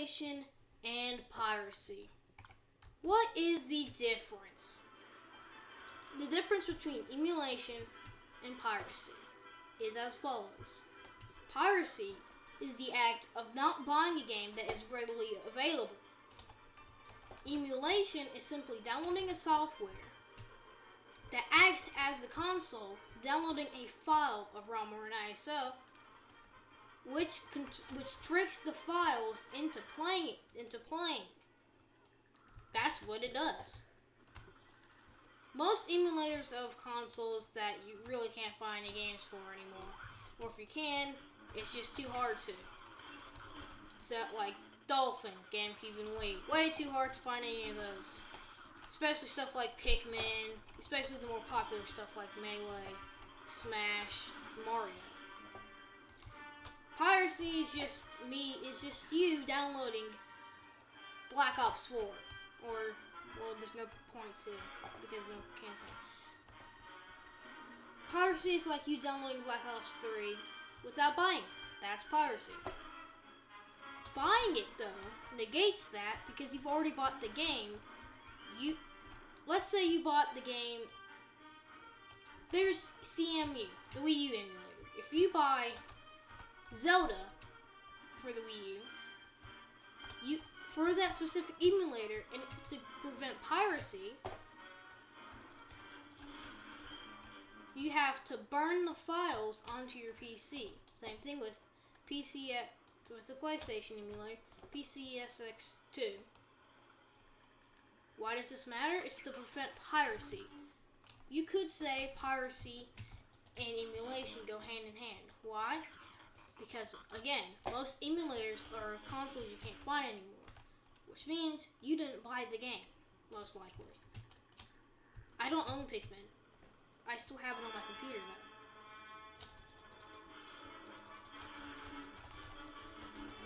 emulation and piracy. What is the difference? The difference between emulation and piracy is as follows. Piracy is the act of not buying a game that is readily available. Emulation is simply downloading a software that acts as the console, downloading a file of ROM or an ISO, which tricks the files into playing. That's what it does. Most emulators of consoles that you really can't find any games for anymore, or if you can, it's just too hard to. So like Dolphin, GameCube, and Wii, way too hard to find any of those. Especially stuff like Pikmin, especially the more popular stuff like Melee, Smash, Mario. Piracy is just you downloading Black Ops 4, or, well, there's no point to, because no campaign. Piracy is like you downloading Black Ops 3 without buying it. That's piracy. Buying it, though, negates that because you've already bought the game. Let's say you bought the game. There's CMU, the Wii U emulator. If you buy Zelda for the Wii U, for that specific emulator, and to prevent piracy, you have to burn the files onto your PC. Same thing with with the PlayStation emulator, PCSX2. Why does this matter? It's to prevent piracy. You could say piracy and emulation go hand in hand. Why? Because, again, most emulators are consoles you can't find anymore, which means you didn't buy the game, most likely. I don't own Pikmin. I still have it on my computer, though.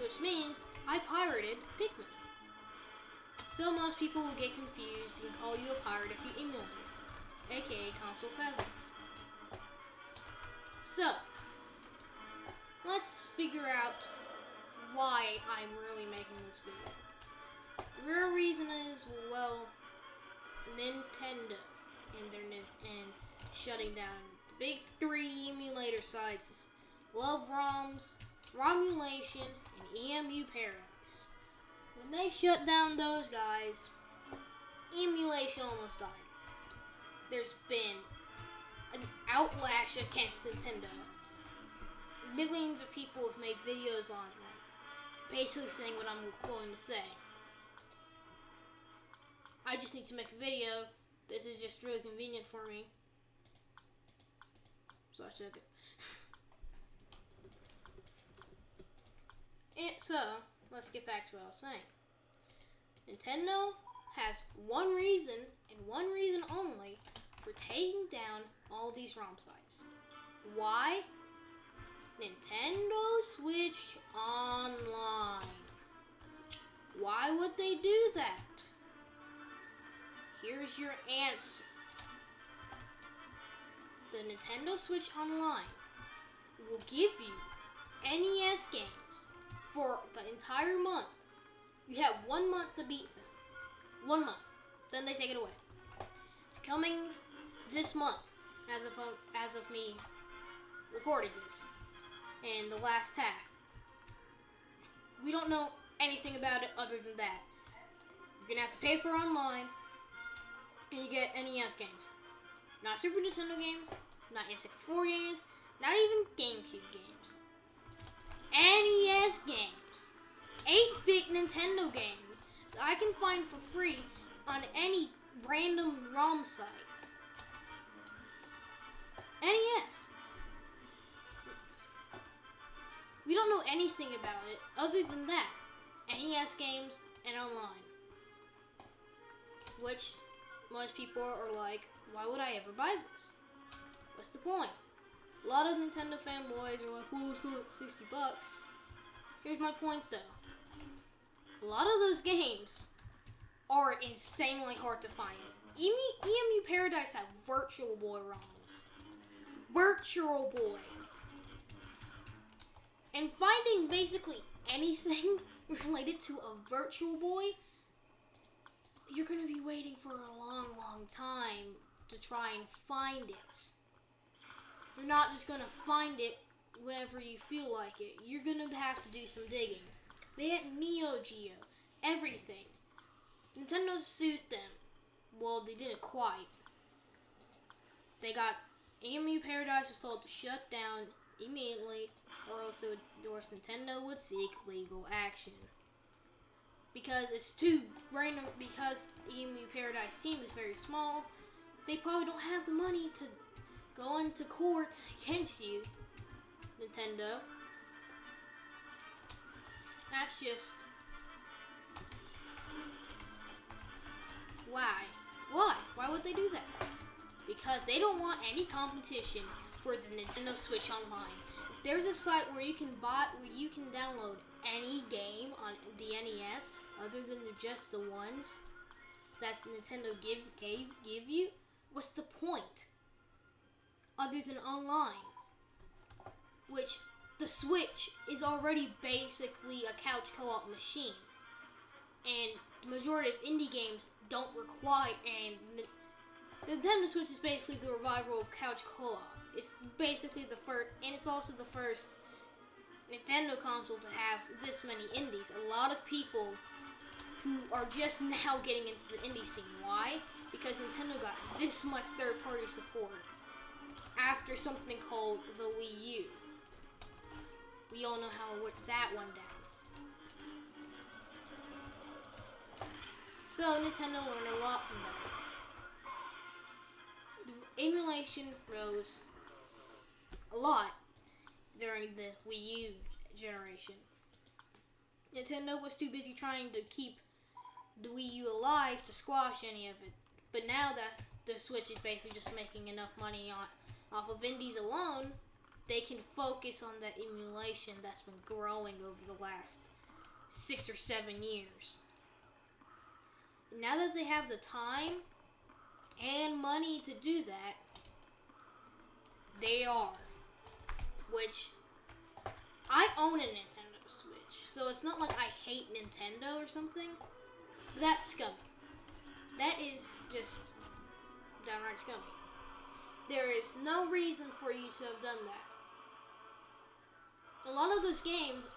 Which means I pirated Pikmin. So most people will get confused and call you a pirate if you emulate it, aka console peasants. So, let's figure out why I'm really making this video. The real reason is, well, Nintendo and shutting down the big three emulator sites: Love ROMs, Romulation, and EMU Paradise. When they shut down those guys, emulation almost died. There's been an outlash against Nintendo. Millions of people have made videos on it, basically saying what I'm going to say. I just need to make a video. This is just really convenient for me, so I took it. So, let's get back to what I was saying. Nintendo has one reason, and one reason only, for taking down all these ROM sites. Why? Nintendo Switch Online. Why would they do that? Here's your answer. The Nintendo Switch Online will give you NES games for the entire month. You have 1 month to beat them. 1 month. Then they take it away. It's coming this month, as of me recording this, and the last half. We don't know anything about it other than that. You're gonna have to pay for online, and you get NES games. Not Super Nintendo games, not N64 games, not even GameCube games. NES games. 8-bit Nintendo games that I can find for free on any random ROM site. NES. We don't know anything about it other than that. NES games and online. Which most people are like, why would I ever buy this? What's the point? A lot of Nintendo fanboys are like, well, it's still at $60. Here's my point, though. A lot of those games are insanely hard to find. EMU Paradise have Virtual Boy ROMs. Virtual Boy. And finding basically anything related to a Virtual Boy, you're going to be waiting for a long, long time to try and find it. You're not just going to find it whenever you feel like it. You're going to have to do some digging. They had Neo Geo, everything. Nintendo sued them. Well, they didn't quite. They got EMU Paradise was told to shut down immediately, or else Nintendo would seek legal action. Because it's too random, because EMU Paradise team is very small, they probably don't have the money to go into court against you, Nintendo. That's just... Why? Why would they do that? Because they don't want any competition for the Nintendo Switch Online. If there's a site where you can download any game on the NES other than just the ones that Nintendo give you, what's the point? Other than online, which the Switch is already basically a couch co-op machine, and the majority of indie games don't require, and the Nintendo Switch is basically the revival of couch co-op. It's basically the first, and it's also the first Nintendo console to have this many indies. A lot of people who are just now getting into the indie scene. Why? Because Nintendo got this much third-party support after something called the Wii U. We all know how that went down. So Nintendo learned a lot from that. The emulation rose a lot during the Wii U generation. Nintendo was too busy trying to keep the Wii U alive to squash any of it. But now that the Switch is basically just making enough money off of indies alone, they can focus on that emulation that's been growing over the last 6 or 7 years. Now that they have the time and money to do that, they are. Which, I own a Nintendo Switch, so it's not like I hate Nintendo or something, but that's scummy. That is just downright scummy. There is no reason for you to have done that. A lot of those games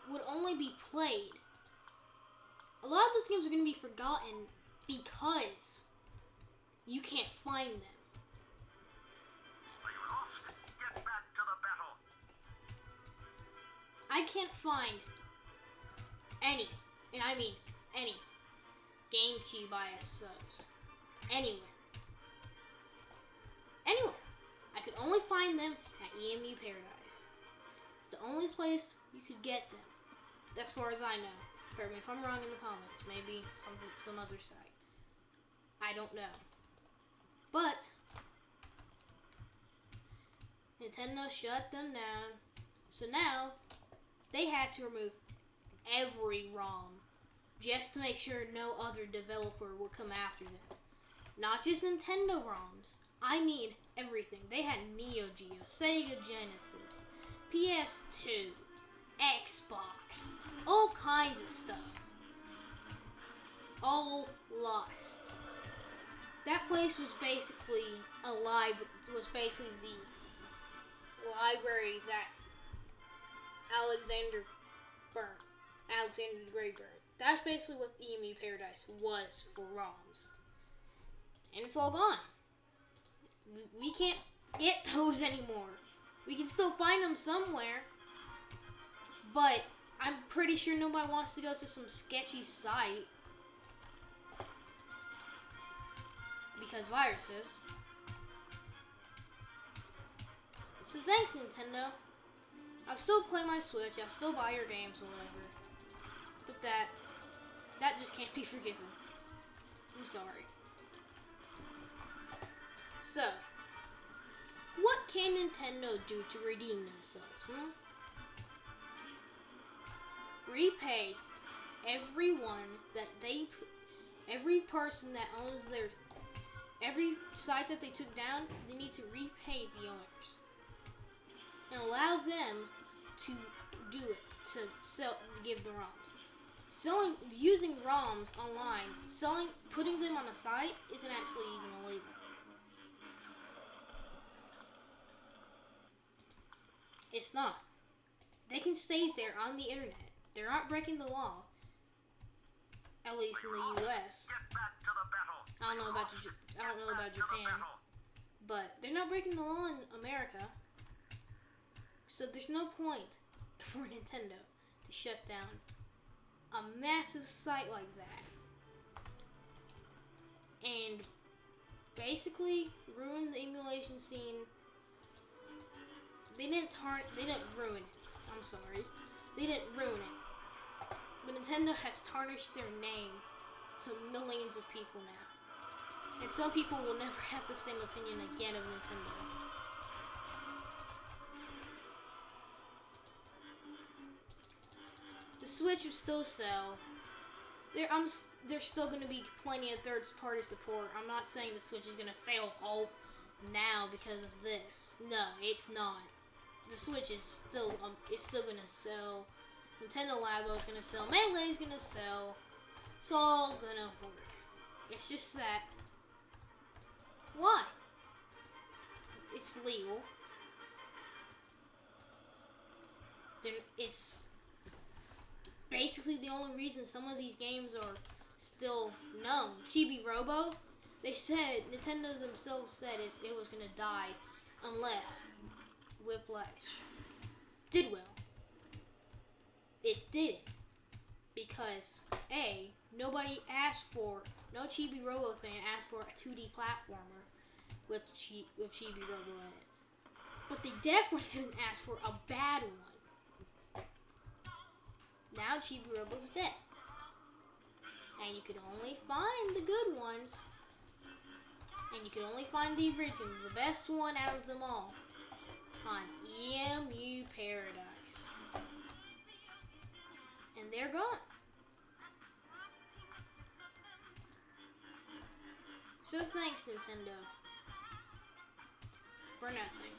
would only be played. A lot of those games are going to be forgotten because you can't find them. Get back to the battle. I can't find any, and I mean any, GameCube ISOs anywhere. Anywhere. I could only find them at EMU Paradise. It's the only place you could get them, as far as I know. Correct me if I'm wrong in the comments. Maybe some other site. I don't know. But Nintendo shut them down. So now they had to remove every ROM just to make sure no other developer would come after them. Not just Nintendo ROMs. I mean everything. They had Neo Geo, Sega Genesis, PS2, Xbox, all kinds of stuff. All lost. That place was basically the library that Alexander the Great burned. That's basically what EMU Paradise was for ROMs. And it's all gone. We can't get those anymore. We can still find them somewhere. But I'm pretty sure nobody wants to go to some sketchy site. Because viruses. So thanks, Nintendo. I'll still play my Switch. I'll still buy your games or whatever. But that just can't be forgiven. I'm sorry. So, what can Nintendo do to redeem themselves? Repay everyone that every person that owns every site that they took down, they need to repay the owners. And allow them to do it. to give the ROMs. Using ROMs online, putting them on a site isn't actually even illegal. It's not. They can stay there on the internet. They're not breaking the law. At least in the U.S. Get back to the battle. I don't know about Japan, but they're not breaking the law in America. So there's no point for Nintendo to shut down a massive site like that and basically ruin the emulation scene. They didn't ruin it. I'm sorry. They didn't ruin it. But Nintendo has tarnished their name to millions of people now. And some people will never have the same opinion again of Nintendo. The Switch will still sell. There's still going to be plenty of third-party support. I'm not saying the Switch is going to fail all now because of this. No, it's not. The Switch is still going to sell. Nintendo Labo is going to sell. Melee is going to sell. It's all going to work. It's just that. Why? It's legal. It's basically the only reason some of these games are still known. Chibi Robo, Nintendo themselves said it was going to die unless Whiplash did well. It didn't. Because, no Chibi Robo fan asked for a 2D platformer with Chibi Robo in it. But they definitely didn't ask for a bad one. Now Chibi Robo's dead. And you could only find the good ones. And you could only find the original, the best one out of them all, on EMU Paradise. And they're gone. So thanks, Nintendo, for nothing.